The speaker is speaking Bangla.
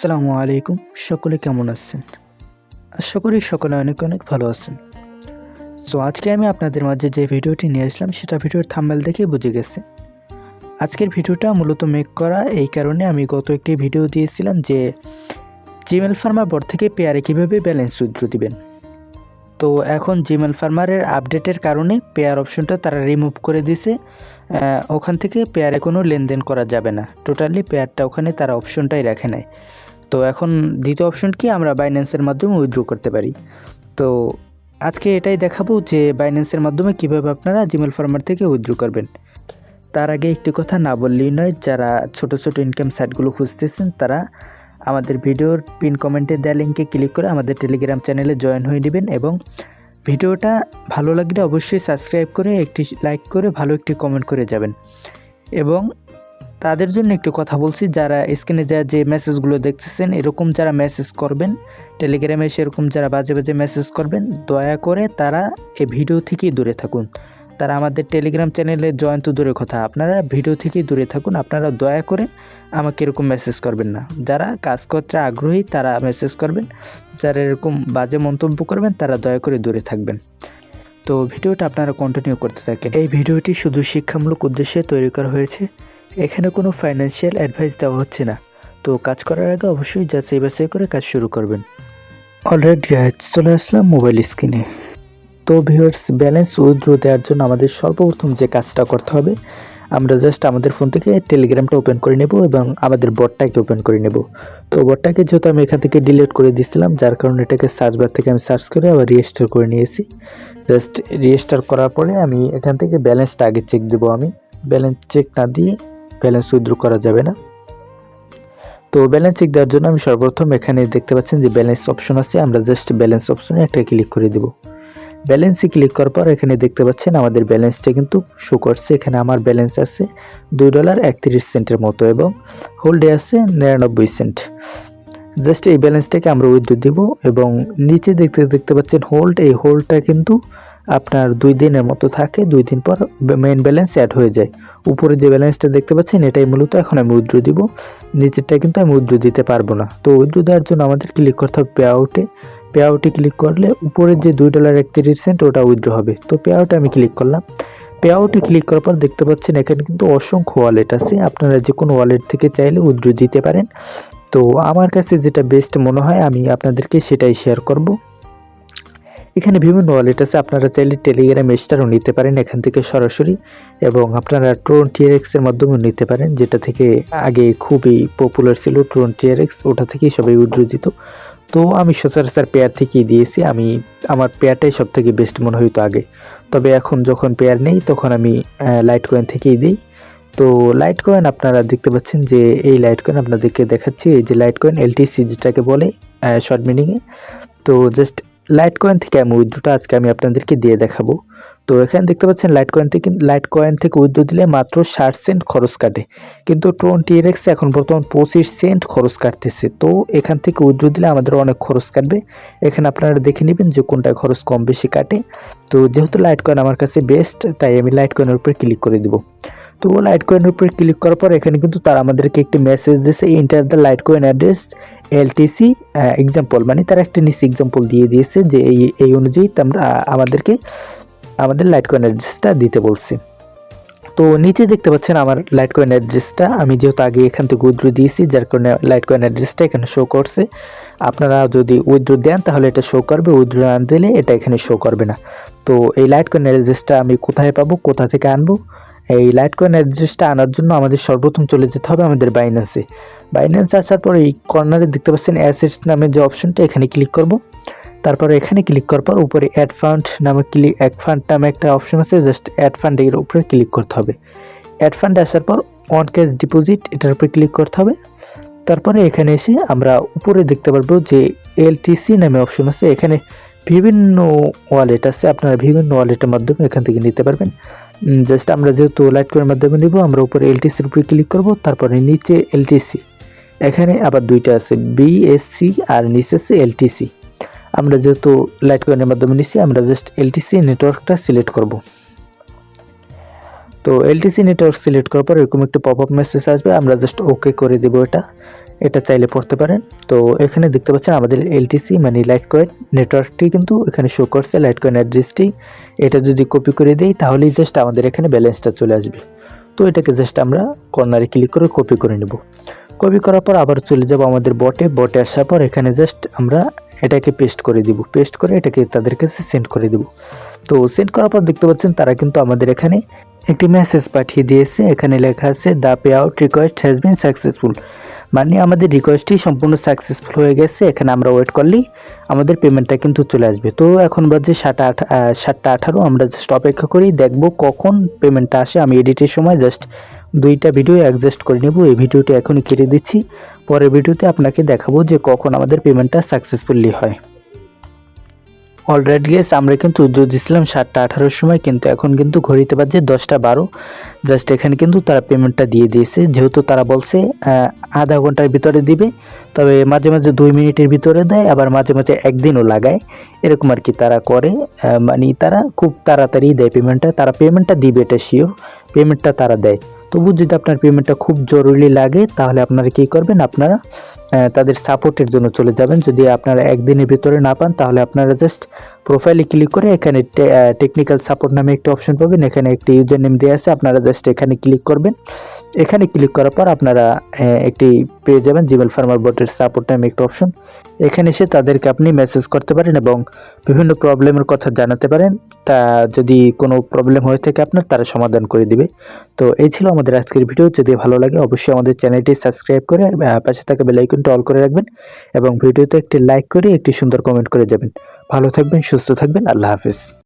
আসসালামু আলাইকুম। সকলে কেমন আছেন? আশা করি সকলে অনেক অনেক ভালো আছেন। সো আজকে আমি আপনাদের মাঝে যে ভিডিওটি নিয়ে আসলাম সেটা ভিডিওর থাম্বনেল দেখেই বুঝে গেছেন। আজকের ভিডিওটা মূলত মেক করা এই কারণে আমি গত একটি ভিডিও দিয়েছিলাম যে জিমেল ফার্মার বোর্ড থেকে পেয়ারে কীভাবে ব্যালেন্স উইথড্র দিবেন। তো এখন জিমেল ফার্মারের আপডেটের কারণে পেয়ার অপশনটা তারা রিমুভ করে দিয়েছে। ওখান থেকে পেয়ারে কোনো লেনদেন করা যাবে না। টোটালি পেয়ারটা ওখানে তারা অপশনটাই রাখে নাই। তো এখন দ্বিতীয় অপশন কি, আমরা বাইন্যান্সের মাধ্যমে উইথড্র করতে পারি। তো আজকে এটাই দেখাবো যে বাইন্যান্সের মাধ্যমে কিভাবে আপনারা জিমেল ফার্মার থেকে উইথড্র করবেন। তার আগে একটি কথা না বললেই নয়, যারা ছোট ছোট ইনকাম সাইটগুলো খুঁজতেছেন তারা আমাদের ভিডিওর পিন কমেন্টে দেওয়া লিঙ্কে ক্লিক করে আমাদের টেলিগ্রাম চ্যানেলে জয়েন হয়ে নেবেন এবং ভিডিওটা ভালো লাগলে অবশ্যই সাবস্ক্রাইব করে একটি লাইক করে ভালো একটি কমেন্ট করে যাবেন। এবং তাদের জন্য একটু কথা বলছি, যারা স্ক্রিনে যে মেসেজগুলো দেখতেছেন এরকম যারা মেসেজ করবেন টেলিগ্রামে সেরকম যারা বাজে বাজে মেসেজ করবেন, দয়া করে তারা এই ভিডিও থেকেই দূরে থাকুন। তারা আমাদের টেলিগ্রাম চ্যানেলে জয়েন তো দূরের কথা, আপনারা ভিডিও থেকেই দূরে থাকুন। আপনারা দয়া করে আমাকে এরকম মেসেজ করবেন না। যারা কাজ করতে আগ্রহী তারা মেসেজ করবেন, যারা এরকম বাজে মন্তব্য করবেন তারা দয়া করে দূরে থাকবেন। তো ভিডিওটা আপনারা কন্টিনিউ করতে থাকেন। এই ভিডিওটি শুধু শিক্ষামূলক উদ্দেশ্যে তৈরি করা হয়েছে, এখানে কোনো ফাইন্যান্সিয়াল অ্যাডভাইস দেওয়া হচ্ছে না। তো কাজ করার আগে অবশ্যই যাচাই বাছাই করে কাজ শুরু করবেন। অলরেডি চলে আসলাম মোবাইল স্ক্রিনে। তো ভিউয়ার্স, ব্যালেন্স উইথড্র দেওয়ার জন্য আমাদের সর্বপ্রথম যে কাজটা করতে হবে, আমরা জাস্ট আমাদের ফোন থেকে টেলিগ্রামটা ওপেন করে নেব এবং আমাদের বটটাকে ওপেন করে নেব। তো বটটাকে যেহেতু আমি এখান থেকে ডিলিট করে দিয়েছিলাম, যার কারণে এটাকে সার্চ বার থেকে আমি সার্চ করে আবার রিস্টার করে নিয়েছি। জাস্ট রিস্টার করার পরে আমি এখান থেকে ব্যালেন্সটা আগে চেক দেবো। আমি ব্যালেন্স চেক না দিয়ে ব্যালেন্স উইথড্র করা যাবে না। তো ব্যালেন্স চেক দেওয়ার জন্য আমি সর্বপ্রথম এখানে দেখতে পাচ্ছেন যে ব্যালেন্স অপশন আছে, আমরা জাস্ট ব্যালেন্স অপশনে একটা ক্লিক করে দেব। ব্যালেন্সে ক্লিক করার পর এখানে দেখতে পাচ্ছেন আমাদের ব্যালেন্সটা কিন্তু শো করছে। এখানে আমার ব্যালেন্স আছে $2.31 মতো এবং হোল্ডে আছে 99 সেন্ট। জাস্ট এই ব্যালেন্সটাকে আমরা উইথড্র দিব এবং নিচে দেখতে পাচ্ছেন হোল্ড, এই হোল্ডটা কিন্তু আপনার 2 দিনের মতো থাকে। 2 দিন পর মেইন ব্যালেন্স অ্যাড হয়ে যায়। উপরে যে ব্যালেন্সটা দেখতে পাচ্ছেন এটাই মূলত এখন আমি উইথড্র দিব, নিচেরটা কিন্তু আমি উইথড্র দিতে পারবো না। তো উইথড্র দেওয়ার জন্য আমাদের ক্লিক করতে হবে পে আউটে ক্লিক করলে উপরে যে $2.31 ওটা উইথড্র হবে। তো পে আউটে আমি ক্লিক করলাম। পে আউটে ক্লিক করার পর দেখতে পাচ্ছেন এখানে কিন্তু অসংখ্য ওয়ালেট আছে, আপনারা যে কোনো ওয়ালেট থেকে চাইলে উইথড্র দিতে পারেন। তো আমার কাছে যেটা বেস্ট মনে হয় আমি আপনাদেরকে সেটাই শেয়ার করব। এখানে বিভিন্ন ওয়ালেট আছে, আপনারা চাইলে টেলিগ্রাম স্টারও নিতে পারেন এখান থেকে সরাসরি, এবং আপনারা ট্রন টিআরএক্স এর মাধ্যমেও নিতে পারেন, যেটা থেকে আগে খুবই পপুলার ছিল ট্রন টিআরএক্স, ওটা থেকেই সবাই উইথড্র দিত। তো আমি সচরাচর পেয়ার থেকেই দিয়েছি, আমার পেয়ারটাই সব থেকে বেস্ট মনে হইতো আগে। তবে এখন যখন পেয়ার নেই তখন আমি লাইট কয়েন থেকেই দিই। তো লাইট কয়েন আপনারা দেখতে পাচ্ছেন যে এই লাইট কয়েন আপনাদেরকে দেখাচ্ছি, এই যে লাইট কয়েন এলটিসি যেটাকে বলে শর্ট মিনিংয়ে। তো জাস্ট লাইট কয়েন থেকে আমি উইথড্রটা আজকে আমি আপনাদেরকে দিয়ে দেখাবো। তো এখানে দেখতে পাচ্ছেন লাইট কয়েন থেকে উইথড্র দিলে মাত্র 60 সেন্ট খরচ কাটে, কিন্তু ট্রন টিআরএক্স এখন বর্তমান 25 সেন্ট খরচ কাটতেছে। তো এখান থেকে উইথড্র দিলে আমাদের অনেক খরচ কাটবে। এখানে আপনারা দেখে নেবেন যে কোনটা খরচ কম বেশি কাটে। তো যেহেতু লাইট কয়েন আমার কাছে বেস্ট, তাই আমি লাইট কয়েনের উপরে ক্লিক করে দেবো। তো লাইট কয়েনের উপরে ক্লিক করার পর এখানে কিন্তু তারা আমাদেরকে একটি মেসেজ দিয়েছে, enter the light coin address LTC example, মানে তারা একটা নিচে এক্সাম্পল দিয়ে দিয়েছে যে এই অনুযায়ী আমরা আমাদের লাইট কয়েন অ্যাড্রেসটা দিতে বলছি। তো নিচে দেখতে পাচ্ছেন আমার লাইট কয়েন অ্যাড্রেসটা, আমি যেহেতু আগে এখান থেকে উইথড্র দিয়েছি যার কারণে লাইট কয়েন অ্যাড্রেসটা এখানে শো করছে। আপনারা যদি উইথড্র দেন তাহলে এটা শো করবে, উইথড্র না দিলে এটা এখানে শো করবে না। তো এই লাইট কয়েন অ্যাড্রেসটা আমি কোথায় পাবো, কোথা থেকে আনবো? এই লাইট কয়েন অ্যাড্রেসটা আনার জন্য আমাদের সর্বপ্রথম চলে যেতে হবে আমাদের বাইন্যান্সে। বাইন্যান্সে আসার পর এই কর্নারে দেখতে পাচ্ছেন অ্যাসেটস নামে যে অপশনটা, এখানে ক্লিক করব। তারপরে এখানে ক্লিক করার পর উপরে অ্যাড ফান্ড নামে একটা অপশন আছে, জাস্ট অ্যাড ফান্ডের উপরে ক্লিক করতে হবে। অ্যাড ফান্ডে আসার পর অন ক্যাশ ডিপোজিট এটার উপরে ক্লিক করতে হবে। তারপরে এখানে এসে আমরা উপরে দেখতে পারবো যে এলটিসি নামে অপশন আছে, এখানে বিভিন্ন ওয়ালেট আছে, আপনারা বিভিন্ন ওয়ালেটের মাধ্যমে এখান থেকে নিতে পারবেন। জাস্ট আমরা যেহেতু লাইট কয়েনের মাধ্যমে নিব, আমরা উপরে এলটিসির উপরে ক্লিক করব, তারপরে নিচে এলটিসি, এখানে আবার দুইটা আছে বিএসসি আর নিচে আছে এলটিসি। আমরা যেহেতু লাইট কয়েনের মাধ্যমে নিচ্ছি আমরা জাস্ট এলটিসি নেটওয়ার্কটা সিলেক্ট করব। তো এলটিসি নেটওয়ার্ক সিলেক্ট করার পর এরকম একটা পপআপ মেসেজ আসবে, আমরা জাস্ট ওকে করে দেব। এটা চাইলে পড়তে পারেন। তো এখানে দেখতে পাচ্ছেন আমাদের এলটিসি মানে লাইটকয়েন নেটওয়ার্কটি কিন্তু এখানে শো করছে, লাইটকয়েন অ্যাড্রেসটি। এটা যদি কপি করে দিই তাহলেই জাস্ট আমাদের এখানে ব্যালেন্সটা চলে আসবে। তো এটাকে জাস্ট আমরা কর্নারে ক্লিক করে কপি করে নেব। কপি করার পর আবার চলে যাব আমাদের বটে আসার পর এখানে জাস্ট আমরা এটাকে পেস্ট করে দিব। পেস্ট করে এটাকে তাদের কাছে সেন্ড করে দিব। তো সেন্ড করার পর দেখতে পাচ্ছেন তারা কিন্তু আমাদের এখানে একটি মেসেজ পাঠিয়ে দিয়েছে। এখানে লেখা আছে the pay out request has been successful, মানে আমাদের রিকোয়েস্টটি সম্পূর্ণ সাকসেসফুল হয়ে গেছে। এখানে আমরা ওয়েট করলেই আমাদের পেমেন্টটা কিন্তু চলে আসবে। তো এখন বাজে 7:18, আমরা জাস্ট অপেক্ষা করি, দেখব কখন পেমেন্টটা আসে। আমি এডিটের সময় জাস্ট 2টা ভিডিও অ্যাডজাস্ট করে নেব। এই ভিডিওটি এখনই কেটে দিচ্ছি, পরের ভিডিওতে আপনাকে দেখাবো যে কখন আমাদের পেমেন্টটা সাকসেসফুলি হয়। অলরাইট গাইস, আমরা কিন্তু দিয়েছিলাম 7:18 সময়, কিন্তু এখন কিন্তু ঘড়িতে বাজে 10:12। জাস্ট এখানে কিন্তু তারা পেমেন্টটা দিয়ে দিয়েছে। যেহেতু তারা বলছে আধা ঘন্টার ভিতরে দিবে, তবে মাঝে মাঝে 2 মিনিটের ভিতরে দেয়, আবার মাঝে মাঝে একদিনও লাগায়, এরকম আর কি তারা করে। মানে তারা খুব তাড়াতাড়ি দেয় পেমেন্টটা, তারা পেমেন্টটা দিবে এটা শিওর, পেমেন্টটা তারা দেয়। তবু যদি আপনার পেমেন্টটা খুব জরুরি লাগে তাহলে আপনারা কী করবেন, আপনারা তাদের সাপোর্টের জন্য চলে যাবেন। যদি আপনারা একদিনের ভিতরে না পান তাহলে আপনারা জাস্ট প্রোফাইলে ক্লিক করে এখানে টেকনিক্যাল সাপোর্ট নামে একটা অপশন পাবেন। এখানে একটি ইউজার নেম দেওয়া আছে, আপনারা জাস্ট এখানে ক্লিক করবেন। এখানে ক্লিক করার পর আপনারা একটি পেয়ে যাবেন জিমেল ফার্মার বটের সাপোর্ট নামে একটা অপশন। এখানে এসে তাদেরকে আপনি মেসেজ করতে পারেন এবং বিভিন্ন প্রবলেমের কথা জানাতে পারেন। তা যদি কোনো প্রবলেম হয়ে থাকে আপনার, তারা সমাধান করে দিবে। তো এই ছিল আমাদের আজকের ভিডিও। যদি ভালো লাগে অবশ্যই আমাদের চ্যানেলটি সাবস্ক্রাইব করে পাশে থাকা বেল আইকনটি অল করে রাখবেন এবং ভিডিওতে একটি লাইক করে একটি সুন্দর কমেন্ট করে যাবেন। ভালো থাকবেন, সুস্থ থাকবেন, আল্লাহ হাফেজ।